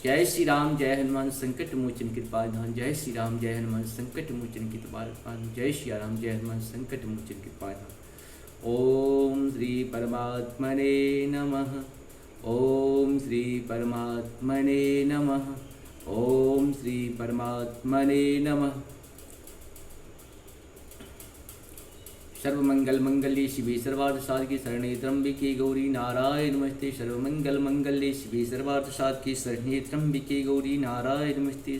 जय श्री राम जय हनुमान संकट मोचन कृपाधाम। जय श्री राम जय हनुमान संकट मोचन कृपाधाम। जय श्री राम जय हनुमान संकट मोचन कृपाधाम। ओम श्री परमात्मने नमः। ओम श्री परमात्मने नमः। ओम श्री परमात्मने नमः। सर्वमंगल मंगल्ये शिवे सर्वार्थ साधके शरणे त्र्यंबके गौरी नारायण नमस्ते। सर्वमंगल मंगल्ये शिवे सर्वार्थ साधके शरणे त्र्यंबके गौरी नारायण नमस्ते।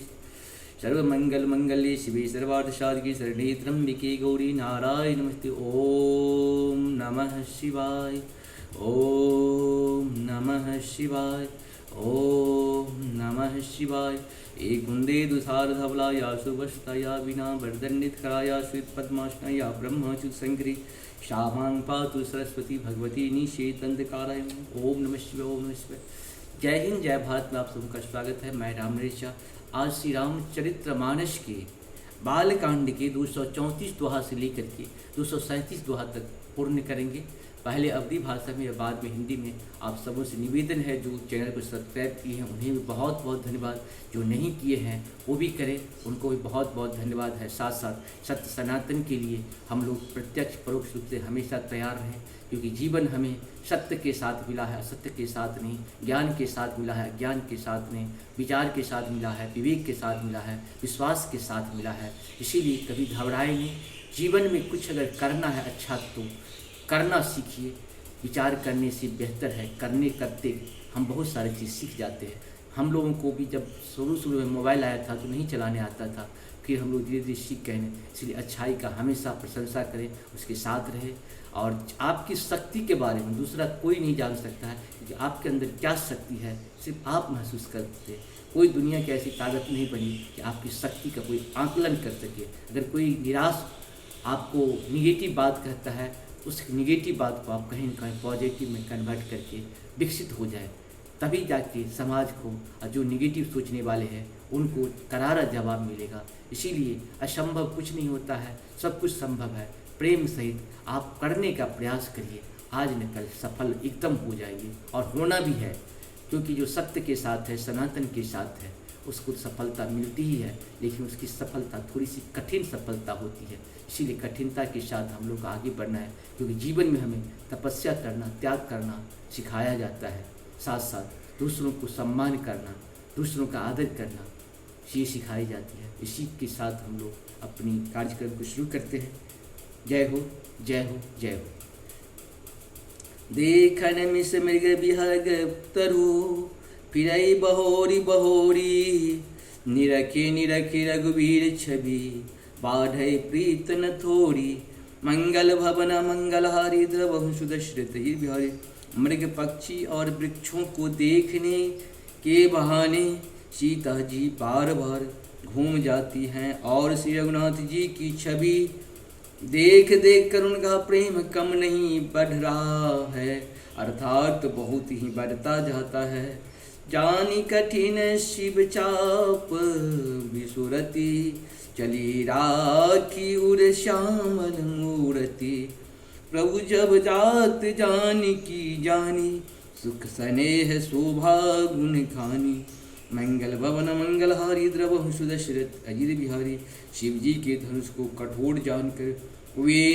सर्वमंगल मंगल्ये शिवे सर्वार्थ साधके शरणे त्र्यंबके गौरी नारायण नमस्ते। ओम नमः शिवाय। ओम नमः शिवाय। ओम नमः शिवाय। एक कुंदे दुसार धवलाया सुवस्तया विना वर्धन्नितकराया श्वेत पद्मासनया ब्रह्मचुत संकरी शामां पातु सरस्वती भगवती निषेतंधकाराय। ओम नमः शिवाय। ओम नमः शिवाय। जय हिंद जय भारत में आप सबका स्वागत है। मैं राम नरेश। आज श्री रामचरित्र मानस के बालकांड के 234 दोहा से लेकर के 237 दोहा तक पूर्ण करेंगे। पहले अवधी भाषा में या बाद में हिंदी में। आप सबों से निवेदन है जो चैनल को सब्सक्राइब किए हैं उन्हें भी बहुत बहुत धन्यवाद, जो नहीं किए हैं वो भी करें, उनको भी बहुत बहुत धन्यवाद है। साथ साथ सत्य सनातन के लिए हम लोग प्रत्यक्ष परोक्ष रूप से हमेशा तैयार रहें, क्योंकि जीवन हमें सत्य के साथ मिला है, असत्य के साथ नहीं। ज्ञान के साथ मिला है, अज्ञान के साथ नहीं। विचार के साथ मिला है, विवेक के साथ मिला है, विश्वास के साथ मिला है। इसीलिए कभी घबराएं नहीं। जीवन में कुछ अगर करना है अच्छा तो करना सीखिए। विचार करने से बेहतर है करने करते हम बहुत सारी चीज़ सीख जाते हैं। हम लोगों को भी जब शुरू में मोबाइल आया था तो नहीं चलाने आता था, फिर हम लोग धीरे धीरे सीख गए हैं। इसलिए अच्छाई का हमेशा प्रशंसा करें, उसके साथ रहे। और आपकी शक्ति के बारे में दूसरा कोई नहीं जान सकता है कि आपके अंदर क्या शक्ति है, सिर्फ आप महसूस करते हैं। कोई दुनिया की ऐसी ताकत नहीं बनी कि आपकी शक्ति का कोई आकलन कर सके। अगर कोई निराश आपको निगेटिव बात कहता है, उस निगेटिव बात को आप कहीं ना कहीं पॉजिटिव में कन्वर्ट करके विकसित हो जाए, तभी जाके समाज को और जो निगेटिव सोचने वाले हैं उनको करारा जवाब मिलेगा। इसीलिए असंभव कुछ नहीं होता है, सब कुछ संभव है। प्रेम सहित आप करने का प्रयास करिए, आज न कल सफल एकदम हो जाएंगे। और होना भी है, क्योंकि जो सत्य के साथ है, सनातन के साथ है, उसको सफलता मिलती ही है। लेकिन उसकी सफलता थोड़ी सी कठिन सफलता होती है। इसीलिए कठिनता के साथ हम लोग आगे बढ़ना है, क्योंकि जीवन में हमें तपस्या करना, त्याग करना सिखाया जाता है। साथ साथ दूसरों को सम्मान करना, दूसरों का आदर करना ये सिखाई जाती है। इसी के साथ हम लोग अपनी कार्यक्रम को शुरू करते हैं। जय हो जय हो जय हो। देखन मिस मृग विहग तरु फिरई बहोरी बहोरी, निरखे निरखे रघुवीर छवि बाढ़ई प्रीत न थोड़ी। मंगल भवन मंगलहारी द्रवहु सुदशरथ ही बिहारी। मृग पक्षी और वृक्षों को देखने के बहाने सीता जी बार बार घूम जाती हैं और श्री रघुनाथ जी की छवि देख देख कर उनका प्रेम कम नहीं बढ़ रहा है, अर्थात बहुत ही बढ़ता जाता है। जानी कठिन शिव चाप विसुरती, चली राखी उर श्यामल मूर्ति। प्रभु जब जात जानी की जानी, सुख स्नेह शोभा गुण खानी। मंगल भवन मंगलहारी द्रवहु सुदशरथ अजित बिहारी। शिव जी के धनुष को कठोर जानकर वे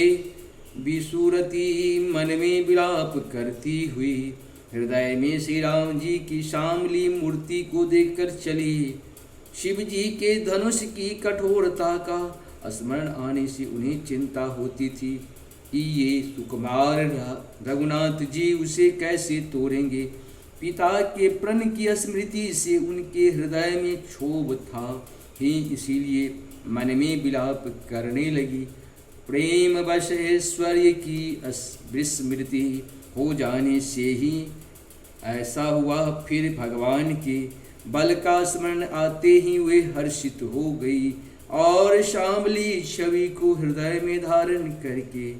विसुरती मन में विलाप करती हुई हृदय में श्री राम जी की शामली मूर्ति को देखकर चली। शिव जी के धनुष की कठोरता का स्मरण आने से उन्हें चिंता होती थी कि ये सुकुमार रघुनाथ जी उसे कैसे तोड़ेंगे। पिता के प्रण की स्मृति से उनके हृदय में क्षोभ था ही, इसीलिए मन में विलाप करने लगी। प्रेम वश ऐश्वर्य की विस्मृति हो जाने से ही ऐसा हुआ। फिर भगवान के बल का स्मरण आते ही वे हर्षित हो गई और शामली छवि को हृदय में धारण करके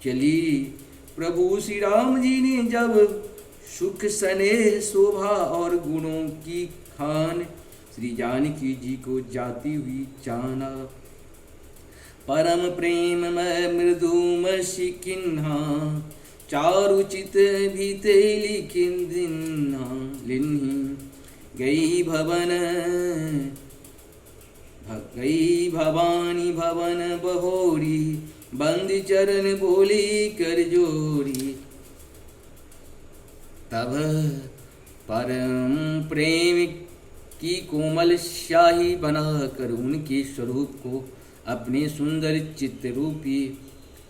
चली। प्रभु श्री राम जी ने जब सुख स्नेह शोभा और गुणों की खान श्री जानकी जी को जाती हुई जाना। परम प्रेम में मृदुम शिकिन्हा, चारुचित भीते लिखिन दिन्हा लिन्ही। गई भवानी भवन बहोरी, बंद चरण बोली कर जोरी। तब परम प्रेम की कोमल शाही बनाकर उनके स्वरूप को अपने सुंदर चित्र रूपी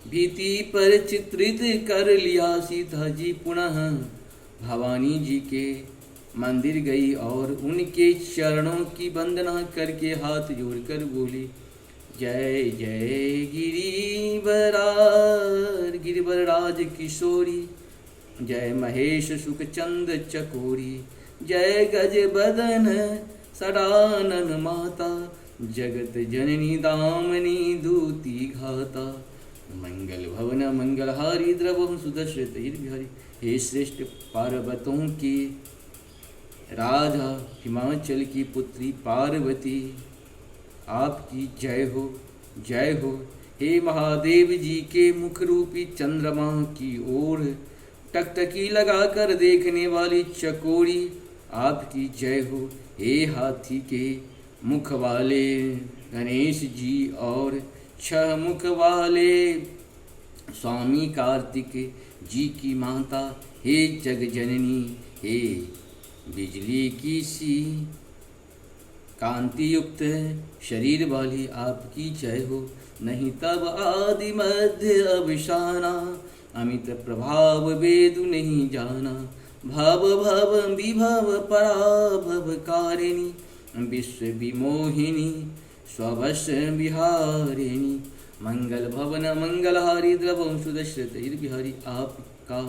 भित्ति पर चित्रित कर लिया। सीता जी पुनः भवानी जी के मंदिर गई और उनके चरणों की वंदना करके हाथ जोड़कर बोली, जय जय गिरिवरराज किशोरी, जय महेश सुखचंद चकोरी, जय गज बदन सडानन माता, जगत जननी दामनी दूती घाता। मंगल भवन मंगलहारी द्रवम सुदर्शित बिहारी। हे श्रेष्ठ पार्वतों की राधा, हिमाचल की पुत्री पार्वती, आपकी जय हो जय हो। हे महादेव जी के मुख रूपी चंद्रमा की ओर टकटकी लगाकर देखने वाली चकोरी, आपकी जय हो। हे हाथी के मुख वाले गणेश जी और 6 मुख वाले स्वामी कार्तिक जी की माता, हे जग जननी, हे बिजली की सी कांति युक्त शरीर वाली, आपकी जय हो। नहीं तब आदि मध्य अवसाना, अमित प्रभाव वेदु नहीं जाना। भव भव विभव पराभव कारिणी, विश्व विमोहिनी स्ववश विहारिणी। मंगल भवन मंगलहारी द्रवम सुदर्शित बिहारी। आपका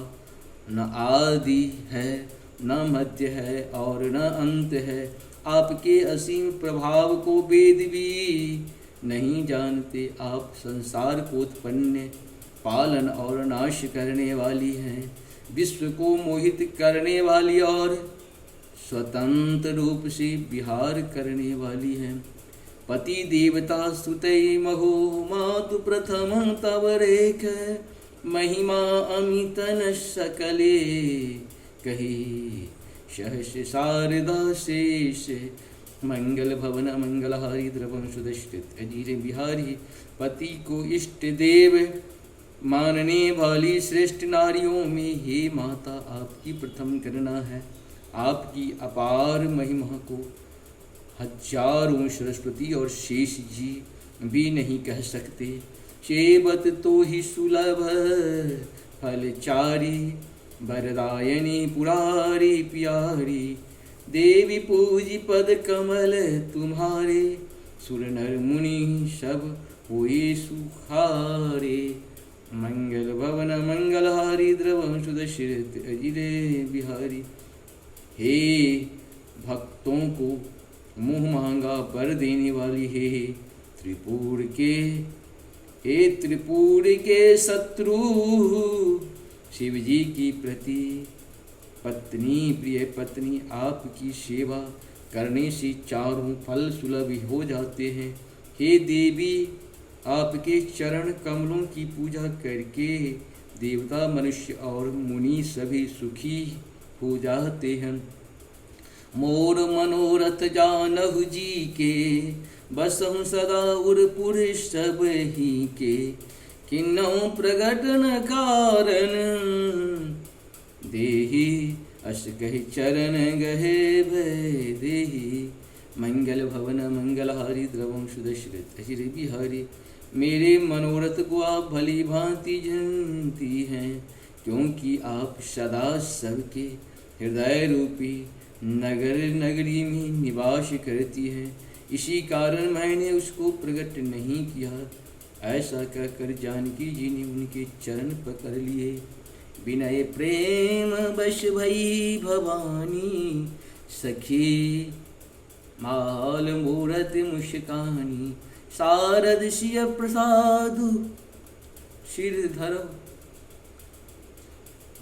न आदि है न मध्य है और न अंत है। आपके असीम प्रभाव को वेद भी नहीं जानते। आप संसार को उत्पन्न, पालन और नाश करने वाली हैं, विश्व को मोहित करने वाली और स्वतंत्र रूप से विहार करने वाली हैं। पति देवता स्तुतै महो मातु प्रथम तव रेख, महिमा अमित न सकले कही सहस शारदा शेष। मंगल भवन मंगलहारी द्रवम सुदर्शित अजीर बिहारी। पति को इष्ट देव मानने वाली श्रेष्ठ नारियों में हे माता, आपकी प्रथम गणना है। आपकी अपार महिमा को हजारों सरस्वती और शेष जी भी नहीं कह सकते। सेवत तो ही सुलभ फलचारी, वरदायनी पुरारी प्यारी। देवी पूजी पद कमल तुम्हारे, सुर नर मुनि सब हुए सुखारे। मंगल भवन मंगलहारी द्रवम सुदर्शित अजिरे बिहारी। हे भक्तों को मुँह मांगा वर देने वाली, हे त्रिपुर के शत्रु शिव जी की प्रति पत्नी, प्रिय पत्नी, आपकी सेवा करने से चारों फल सुलभ हो जाते हैं। हे देवी, आपके चरण कमलों की पूजा करके देवता, मनुष्य और मुनि सभी सुखी हो जाते हैं। मोर मनोरथ जानहु जी के, बसहु सदा उरपुर सब ही के। किन्नौ प्रगटन कारण, देहि अस कहि चरण गहे भय देहि। मंगल भवन मंगलहारी द्रवम सुदर्शित अजिर बिहारी। मेरे मनोरथ को आप भली भांति जानती हैं, क्योंकि आप सदा सबके हृदय रूपी नगर नगरी में निवास करती है। इसी कारण मैंने उसको प्रकट नहीं किया। ऐसा कहकर जानकी जी ने उनके चरण पकड़ लिए। विनय प्रेम बश भई भवानी, सखी माल मूरत मुस्कानी। शारद सिय प्रसाद सिर धर,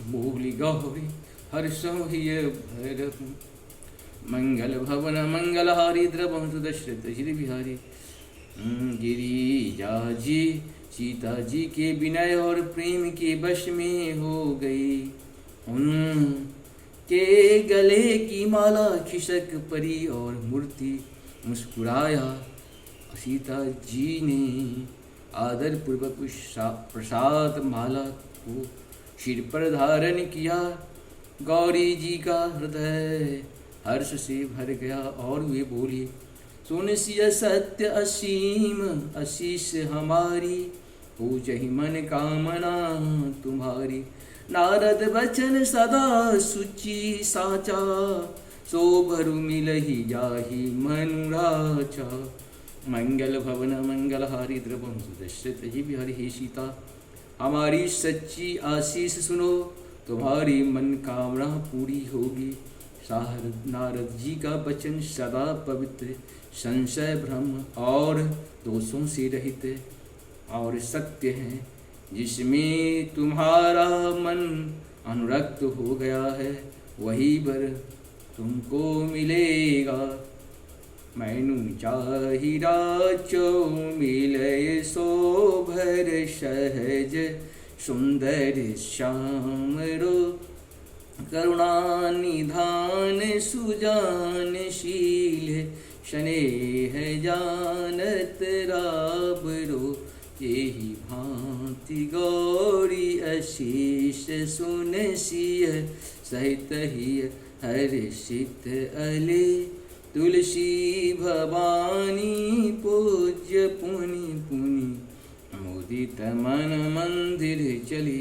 मूली गौरी हर्षं हिय भैरव। मंगल भवन मंगलहारी द्रवम सुदर्शित अजिर बिहारी। गिरिजा जी सीता जी के विनय और प्रेम के वश में हो गई। उनके के गले की माला खिसक परी और मूर्ति मुस्कुराया। सीता जी ने आदर पूर्वक उस प्रसाद माला को सिर पर धारण किया। गौरी जी का हृदय हर्ष से भर गया और वे बोली, सुन सिय सत्य असीम आशीष हमारी, पूजहि मन कामना तुम्हारी। नारद वचन सदा सुचि साचा, सो भरु मिलहि जाहि मनुराचा। मंगल भवन मंगलहारी द्रवम सुदशरथ ही बिहारी। हे सीता, हमारी सच्ची आशीष सुनो, तुम्हारी मन कामना पूरी होगी। नारद जी का वचन सदा पवित्र, संशय भ्रम और दोषों से रहित और सत्य है। जिसमें तुम्हारा मन अनुरक्त हो गया है, वही वर तुमको मिलेगा। मैनू चाहि राचो मिलय शोभर सहज, सुंदर श्याम रो करुणा निधान सुजान शील। स्नेह जानत राबरो, यही भांति गौरी अशीष सुन सिय सहित ही हर्षित अले। तुलसी भवानी पूज्य पुनि पुनि, मोदित मन मंदिर चले।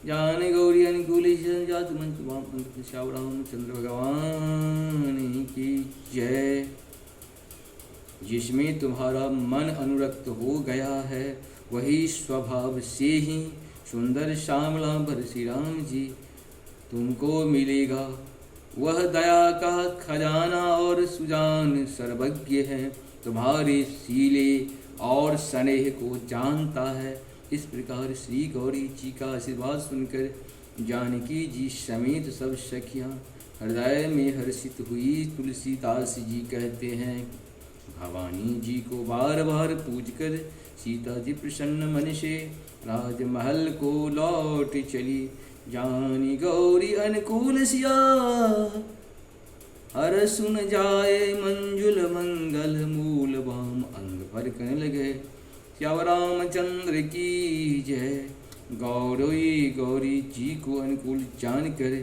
जान गौरी अनुकूल जात मंच वाम श्याम रामचंद्र भगवान की जय। जिसमें तुम्हारा मन अनुरक्त हो गया है, वही स्वभाव से ही सुंदर श्यामलांबर श्री राम जी तुमको मिलेगा। वह दया का खजाना और सुजान सर्वज्ञ है, तुम्हारे सीले और स्नेह को जानता है। इस प्रकार श्री गौरी जी का आशीर्वाद सुनकर जानकी जी समेत सब सखियाँ हृदय में हर्षित हुई। तुलसीदास जी कहते हैं, भवानी जी को बार बार पूजकर सीता जी प्रसन्न मन से राजमहल को लौट चली। जानी गौरी अनुकूल सिया, हर सुन जाए मंजुल मंगल मूल बाम अंग पर कहने लगे। श्याम रामचंद्र की जय। गौरी जी को अनुकूल जानकर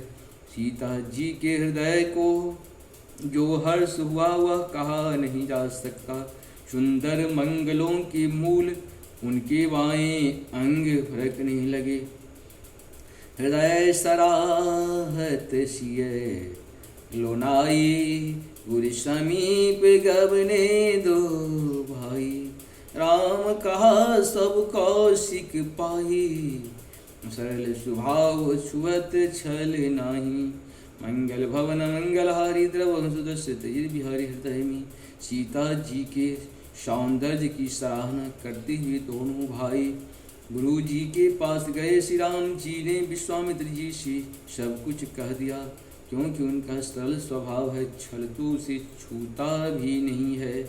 सीता जी के हृदय को जो हर्ष हुआ वह कहा नहीं जा सकता। सुंदर मंगलों के मूल उनके बाएं अंग फरकने लगे। हृदय सराहत सिय लोनाई, गुरु समीप गबने दो भाई। राम कहा सब कौशिक पाई, सरल स्वभाव छुअत छल नाही। मंगल भवन मंगलहारी द्रव सुदर्शित बिहारी। हृदय में सीता जी के सौंदर्य की सराहना करते हुए दोनों भाई गुरु जी के पास गए। श्री राम जी ने विश्वामित्र जी से सब कुछ कह दिया, क्योंकि उनका सरल स्वभाव है, छल तो उसे छूता भी नहीं है।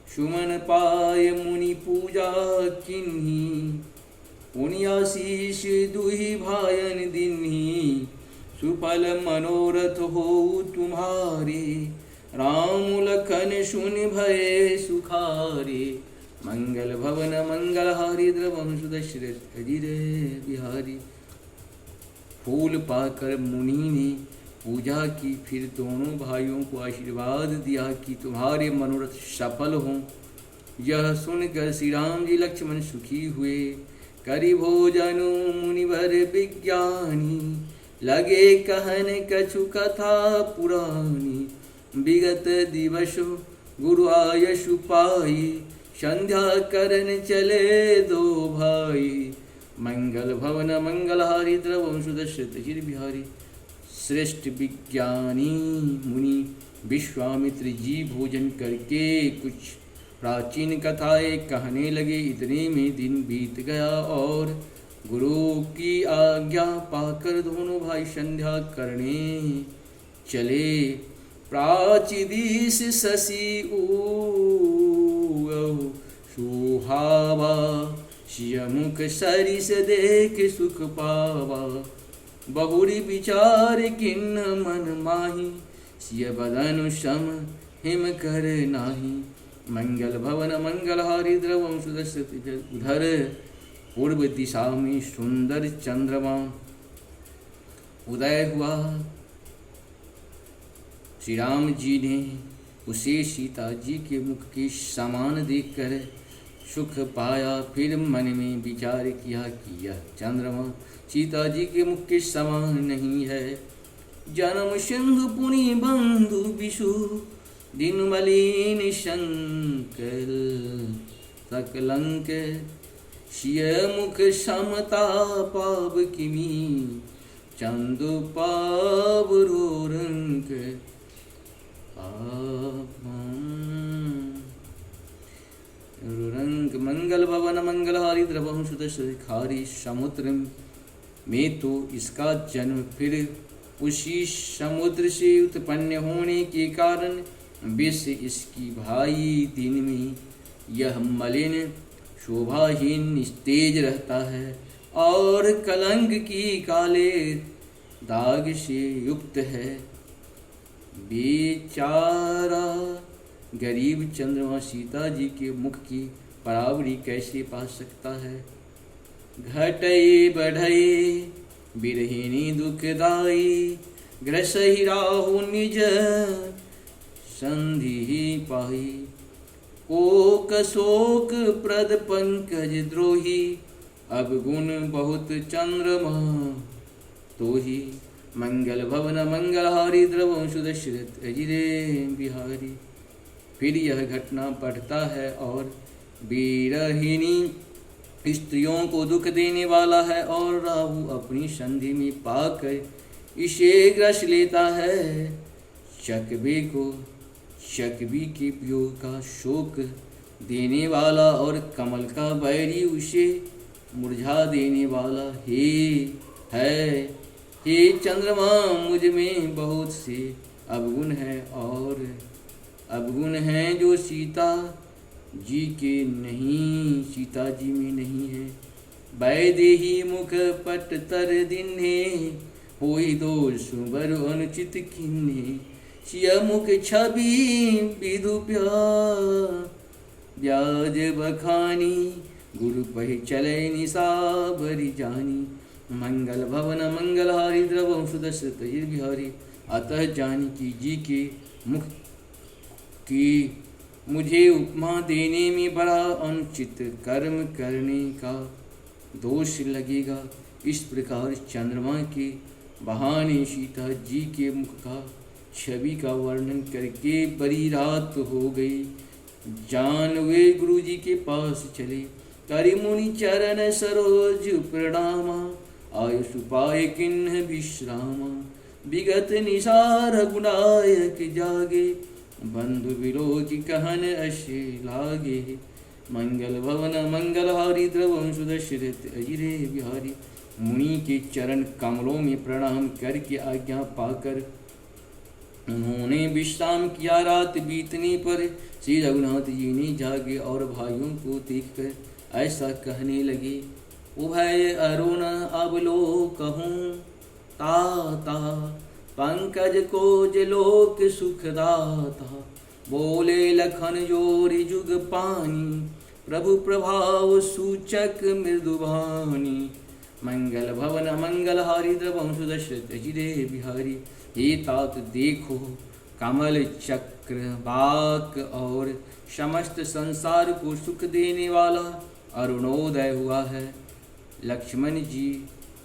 सुमन पाय मुनि पूजा किन्ही, पुनि आशीष दुहि भायन दिन्ही। सुफल मनोरथ हो तुम्हारे, राम लखन सुन भय सुखारे। मंगल भवन मंगलहारी द्रवम सुदशरथ अजिर बिहारी। फूल पाकर मुनि ने पूजा की, फिर दोनों भाइयों को आशीर्वाद दिया कि तुम्हारे मनोरथ सफल हों। यह सुनकर श्री राम जी लक्ष्मण सुखी हुए। करि भोजनु मुनिवर विज्ञानी, लगे कहन कछु कथा पुरानी। विगत दिवस गुरु आयसु पाई, संध्या करन चले दो भाई। मंगल भवन मंगलहारी द्रवम सुदशरथ चिर बिहारी। श्रेष्ठ विज्ञानी मुनि विश्वामित्र जी भोजन करके कुछ प्राचीन कथाएं कहने लगे। इतने में दिन बीत गया और गुरु की आज्ञा पाकर दोनों भाई संध्या करने चले। प्राचीदिश शशि सुहावा, सिय मुख सरिस देख सुख पावा। बहुरी विचार किन्न मन माही, सिय बदन सम हिम कर नाही। मंगल भवन मंगलहारी द्रवम सुदर्शित उधर, पूर्व दिशा में सुंदर चंद्रमा उदय हुआ। श्री राम जी ने उसे सीता जी के मुख के समान देखकर सुख पाया। फिर मन में विचार किया कि यह चंद्रमा सीता जी के मुख के समान नहीं है। जन्म सिंधु पुनि बंधु विषु, दिन मलिन शंकर सकलंक। सिय मुख समता पाव किमी, चंदु पावरो रंक। रंग मंगल भवन मंगलहारी द्रवम सुदर्शिखारी। समुद्र में तो इसका जन्म फिर उसी समुद्र से उत्पन्न होने के कारण विष इसकी भाई दिन में यह मलिन शोभाहीन निस्तेज रहता है और कलंक की काले दाग से युक्त है। बेचारा गरीब चंद्रमा सीता जी के मुख की बराबरी कैसे पा सकता है। घटई बढ़ई बिरहिनी दुखदाई, ग्रसहि राहु निज संधि पाही। कोक शोक प्रद पंकज द्रोही, अब गुण बहुत चंद्रमा तोही। मंगल भवन मंगलहारी द्रवम सुदर्शित अजिरे बिहारी। फिर यह घटना बढ़ता है और बीरहिनी स्त्रियों को दुख देने वाला है और राहु अपनी संधि में पाकर इसे ग्रस लेता है। चकबे को चकबी के वियोग का शोक देने वाला और कमल का बैरी उसे मुरझा देने वाला हे चंद्रमा, मुझ में बहुत से अवगुण है और अवगुण हैं जो सीता जी में नहीं है। वैदेही मुख पट तर दिन्हे, होई दोष सुबर अनुचित किन्हे। सिय मुख छवि विदु ब्याज बखानी, गुरु पहि चले निशा बरि जानी। मंगल भवन मंगलहारी द्रवम सुदर्शित बिहारी। अतः जानकी जी के मुख की मुझे उपमा देने में बड़ा अनुचित कर्म करने का दोष लगेगा। इस प्रकार चंद्रमा के बहाने सीता जी के मुख का छवि का वर्णन करके बड़ी रात हो गई। जानवे गुरु जी के पास चले, करि मुनि चरण सरोज प्रणामा। आयुष पाए किन्ह विश्रामा, विगत निसार गुणायक जागे। बंधु विलोकी कहन अशे लागे। मंगल भवन मंगलहारी द्रवम सुदर्शित अजिरे बिहारी। मुनि के चरण कमलों में प्रणाम करके आज्ञा पाकर उन्होंने विश्राम किया। रात बीतने पर श्री रघुनाथ जी ने जागे और भाइयों को देखकर ऐसा कहने लगे। उभय अरुण अब लो कहूँ ताता, पंकज कोज लोक सुखदाता। बोले लखन जोरी जुग पानी, प्रभु प्रभाव सूचक मृदुभानी। मंगल भवन मंगलहारी द्रवम सुदर्शित अजिरे बिहारी। हे तात देखो, कमल चक्र बाक और समस्त संसार को सुख देने वाला अरुणोदय हुआ है। लक्ष्मण जी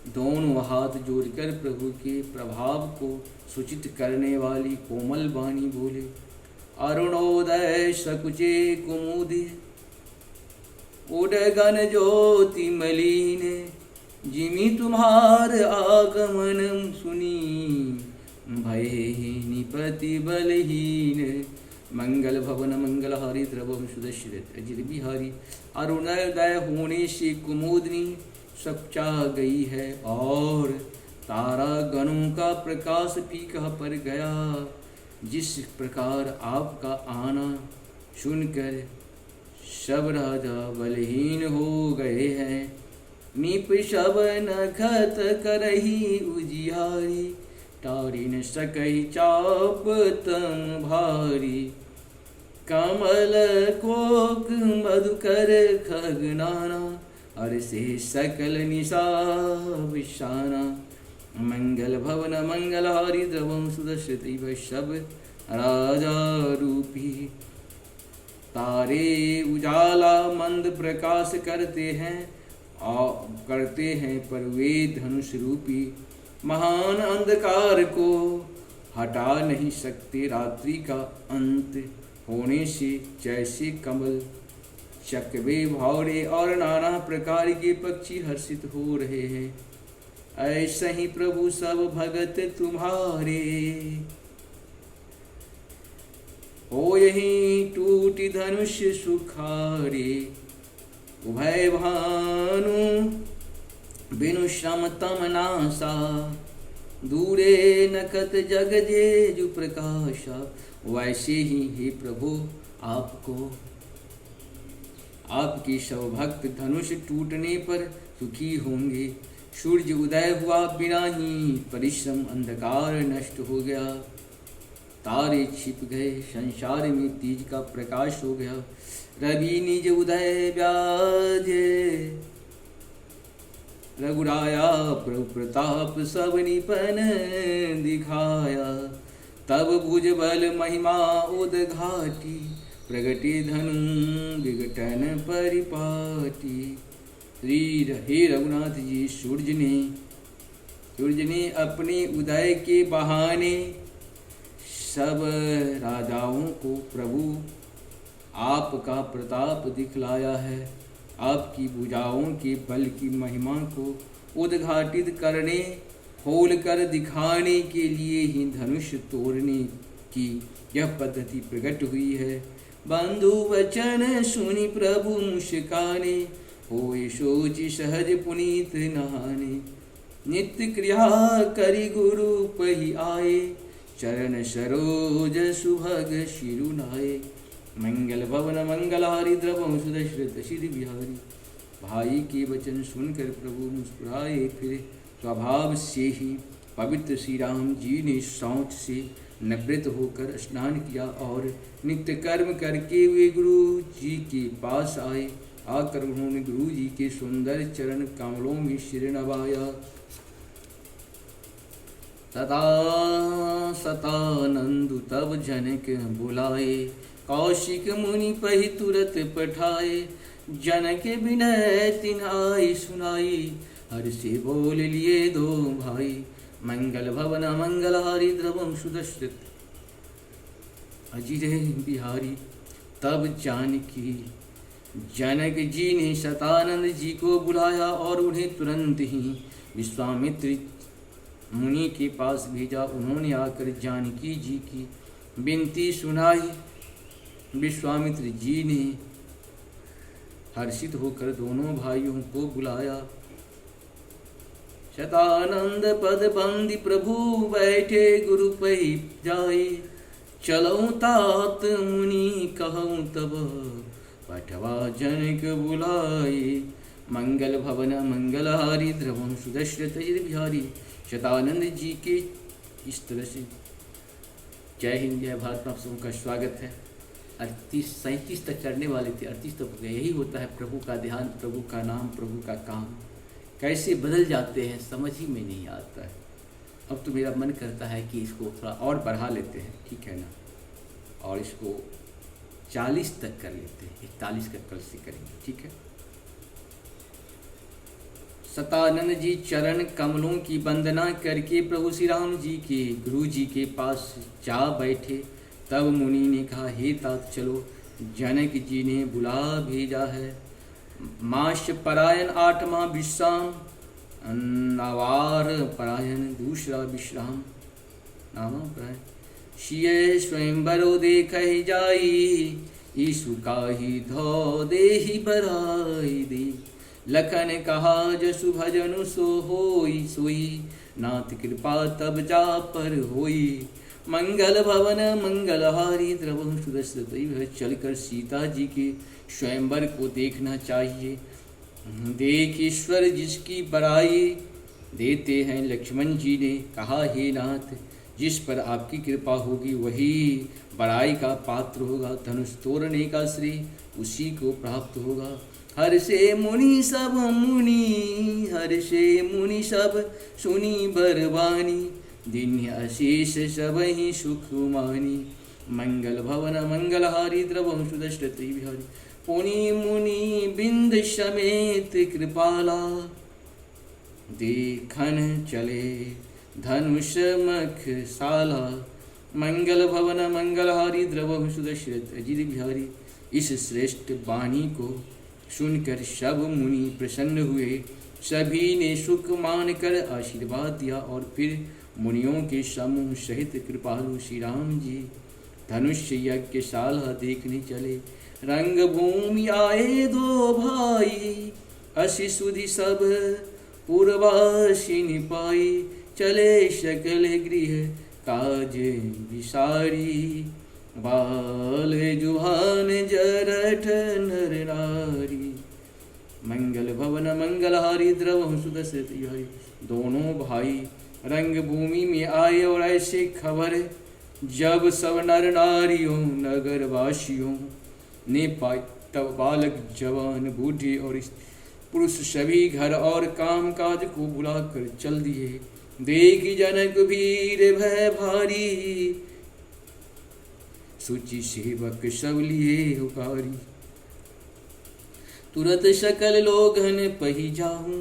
दोनों हाथ जोड़कर प्रभु के प्रभाव को सूचित करने वाली कोमल वाणी बोले। अरुणोदय सकुचे कुमुदि, उडगन ज्योति मलिन। जिमि तुम्हार आगमन सुनी, भय निपति बलहीन। मंगल भवन मंगलहारी द्रवम सुदर्शित अजिर बिहारी। अरुणोदय होने से कुमुदनी सच्चा गई है और तारा गणों का प्रकाश फीका पड़ गया। जिस प्रकार आपका आना सुनकर सब राजा बलहीन हो गए हैं, नीप सब नखत करही उजियारी, तारी न सकहि चाप तम भारी। कमल कोक मधुकर खगनाना, हर से सकल निशा विशाना। मंगल भवन मंगलहारी द्रवम सुदर्शति वैशव राजा रूपी। तारे उजाला मंद प्रकाश करते हैं पर वे धनुष रूपी। महान अंधकार को हटा नहीं सकते रात्रि का अंत होने से, जैसे कमल चकवे भौरे और नाना प्रकार के पक्षी हर्षित हो रहे हैं, ऐसे ही प्रभु सब भगत तुम्हारे। हो यही टूटी धनुष सुखारे, उभय भानु बिनु श्रम तम नासा। दूरे नखत जग जेजु प्रकाशा, वैसे ही हे प्रभु आपको आपके सब भक्त धनुष टूटने पर सुखी होंगे। सूर्य उदय हुआ बिना ही परिश्रम, अंधकार नष्ट हो गया, तारे छिप गए, संसार में तेज का प्रकाश हो गया। रवि निज उदय व्याजे, रघुराया प्रभु प्रताप सब निपन दिखाया। तब भुज बल महिमा उदघाटी, प्रगटे धनु विघटन परिपाटी। हे रघुनाथ जी, सूर्य ने अपने उदय के बहाने सब राजाओं को प्रभु आपका प्रताप दिखलाया है। आपकी भुजाओं के बल की महिमा को उद्घाटित करने, खोल कर दिखाने के लिए ही धनुष तोड़ने की यह पद्धति प्रकट हुई है। बंधु वचन सुनि प्रभु मुस्काने, होए सोचि सहज पुनीत नहाने। नित्य क्रिया करि गुरु पहि आए, चरण सरोज सुभग शिरुनाए। मंगल भवन मंगलहारी द्रवम सुदशरथ सिद्धि बिहारी। भाई के वचन सुनकर प्रभु मुस्कुराए, फिर स्वभाव से ही पवित्र श्री राम जी ने शौच से निवृत्त होकर स्नान किया और नित्य कर्म करके वे गुरु जी के पास आए। आकर उन्होंने गुरु जी के सुंदर चरण कमलों में सिर नवाया। तथा सतानंदु तब जनक बुलाए, कौशिक मुनि पहि तुरत पठाए। जनक विनय तिन आई सुनाई, हर से बोल लिए दो भाई। मंगल भवन मंगलहारी द्रवम सुदशरथ अजिरे बिहारी। तब जानकी जनक जी ने सतानंद जी को बुलाया और उन्हें तुरंत ही विश्वामित्र मुनि के पास भेजा। उन्होंने आकर जानकी जी की विनती सुनाई। विश्वामित्र जी ने हर्षित होकर दोनों भाइयों को बुलाया। शतानंद पद बंदी प्रभु बैठे गुरु पै जाए। चलो तात मुनि कहूँ तब, पठवा जनक बुलाए। मंगल भवन मंगलहारी द्रवम सुदशरथ बिहारी। शतानंद जी के इस तरह से जय हिंद जय भारत में आप सबों का स्वागत है। 37 तक चढ़ने वाले थे, 38 तक हो गए। यही होता है प्रभु का ध्यान, प्रभु का नाम, प्रभु का काम कैसे बदल जाते हैं समझ ही में नहीं आता है। अब तो मेरा मन करता है कि इसको थोड़ा और बढ़ा लेते हैं, ठीक है ना, और इसको 40 तक कर लेते हैं, 41 का कल से करेंगे, ठीक है। सतानंद जी चरण कमलों की वंदना करके प्रभु श्री राम जी के गुरु जी के पास जा बैठे। तब मुनि ने कहा, हे तात चलो, जनक जी ने बुला भेजा है। मास परायण 8वां विश्राम, नवार परायण दूसरा विश्राम। नामा परायण शिय स्वयंवरो देख जाई, ईसु काही धो देहि बराई दे। लखन कहा जसु भजनु सो होई सोई, नाथ कृपा तब जा पर होई। मंगल भवन मंगलहारी द्रवम सुदशरथ। चलकर सीता जी के स्वयंवर को देखना चाहिए। देख ईश्वर जिसकी बड़ाई देते हैं लक्ष्मण जी ने कहा, हे नाथ जिस पर आपकी कृपा होगी वही बड़ाई का पात्र होगा, धनुष तोड़ने का श्रेय उसी को प्राप्त होगा। हर्षे मुनि सब मुनि, हर्षे मुनि सब सुनी बरवानी, दिन अशेष सब ही सुख मानी। मंगल भवन मंगलहारी द्रवम सुदश्रति विहारी, पुनि मुनि बिंद समेत कृपाला, देखन चले धनुष मख साला। मंगल भवन मंगलहारी द्रवम सुदश्रत अजित बिहारी। इस श्रेष्ठ वाणी को सुनकर सब मुनि प्रसन्न हुए, सभी ने सुख मानकर आशीर्वाद दिया और फिर मुनियों के समूह सहित कृपालु श्री राम जी धनुष यज्ञशाला देखने चले। रंग भूमि आए दो भाई, असी सुधि सब पूर्वासी निपाई, चले सकल गृह काज विसारी, बाल जुहान जरठ नर नारी। मंगल भवन मंगलहारी द्रवम सुदश्रति हरि। दोनों भाई रंग भूमि में आए और ऐसे खबर जब सब नर नारियों नगर वासियों ने पाई, तब बालक जवान बूढ़े और पुरुष सभी घर और काम काज को बुलाकर चल दिए। देख जनक वीर भय भारी, सूची सेवक सब लिए उकारी। तुरत सकल लोगन पही जाहूं,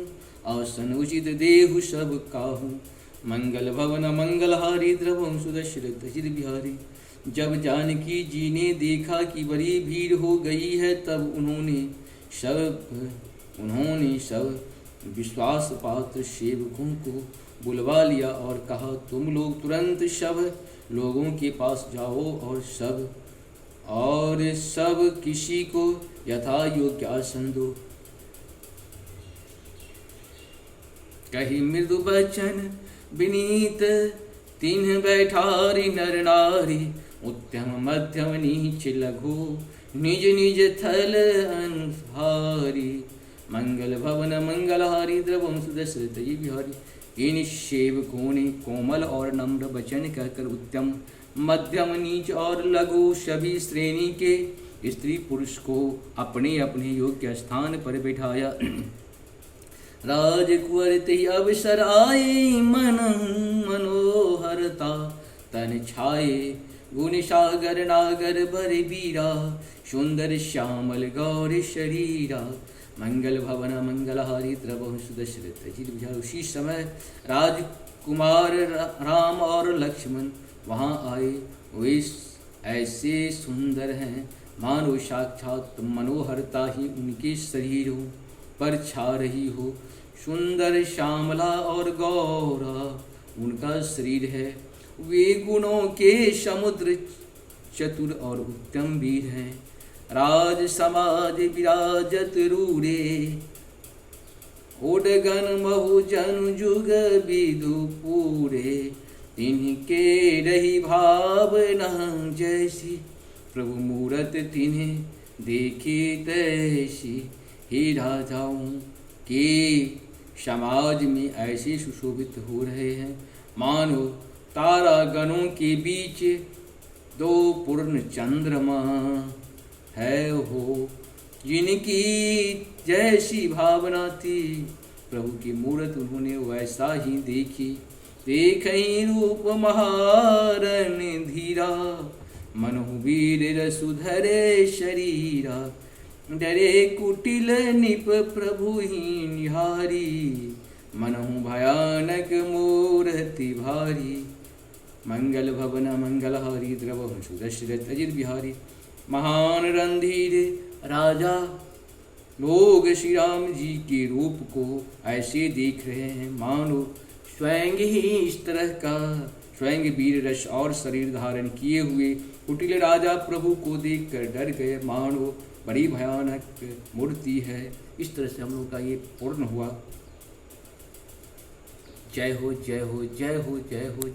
आसन उचित देहु सब काहूं। मंगल भवन मंगलहारी द्रवम सुदश्रत अजित बिहारी। जब जानकी जी ने देखा कि बड़ी भीड़ हो गई है, तब उन्होंने सब विश्वास पात्र सेवकों को बुलवा लिया और कहा, तुम लोग तुरंत सब लोगों के पास जाओ और सब किसी को यथा योग्य आसन दो। कही मृदु बचन विनीत तिन्ह बैठारी नर नारी, उत्तम मध्यम नीच लघु निज निज थल अनुहारी। मंगल भवन मंगलहारी द्रवम सुदश्रत बिहारी। इन सेवकों ने कोमल और नम्र वचन कहकर उत्तम मध्यम नीच और लघु सभी श्रेणी के स्त्री पुरुष को अपने अपने योग्य स्थान पर बैठाया। राजकुंवर ते अवसर आए, मन मनोहरता तन छाए। गुण सागर नागर बर बीरा, सुंदर श्यामल गौर शरीरा। मंगल भवन मंगलहारी द्रवम सुदश्रत अजित बिहारी। उसी समय राजकुमार राम और लक्ष्मण वहाँ आए। वे ऐसे सुंदर हैं मानो साक्षात मनोहरता ही उनके शरीरों पर छा रही हो। सुंदर श्यामला और गौरा उनका शरीर है। वे गुणों के समुद्र चतुर और उत्तम वीर हैं। राज समाज विराजत रूरे, ओडगन महु जन जुग विदु पूरे। तिनके रही भावना जैसी, प्रभु मूरत तिन्हें देखी तैसी। हे राजाओं के समाज में ऐसे सुशोभित हो रहे हैं मानो तारा गणों के बीच दो पूर्ण चंद्रमा है हो। जिनकी जैसी भावना थी प्रभु की मूर्त उन्होंने वैसा ही देखी। देखई रूप महारण धीरा, मनहु वीर रसुधरे शरीरा। डरे कुटिल निप प्रभु ही निहारी, मनहु भयानक मूर्ति भारी। मंगल भवन मंगलहारी द्रवम सुदश्रत अजित बिहारी। महान रणधीर राजा लोग श्री राम जी के रूप को ऐसे देख रहे हैं मानो स्वयं ही इस तरह का स्वयं वीर रस और शरीर धारण किए हुए कुटिल राजा प्रभु को देखकर डर गए, मानो बड़ी भयानक मूर्ति है। इस तरह से हम लोग का ये पूर्ण हुआ। जय हो जय हो जय हो जय हो।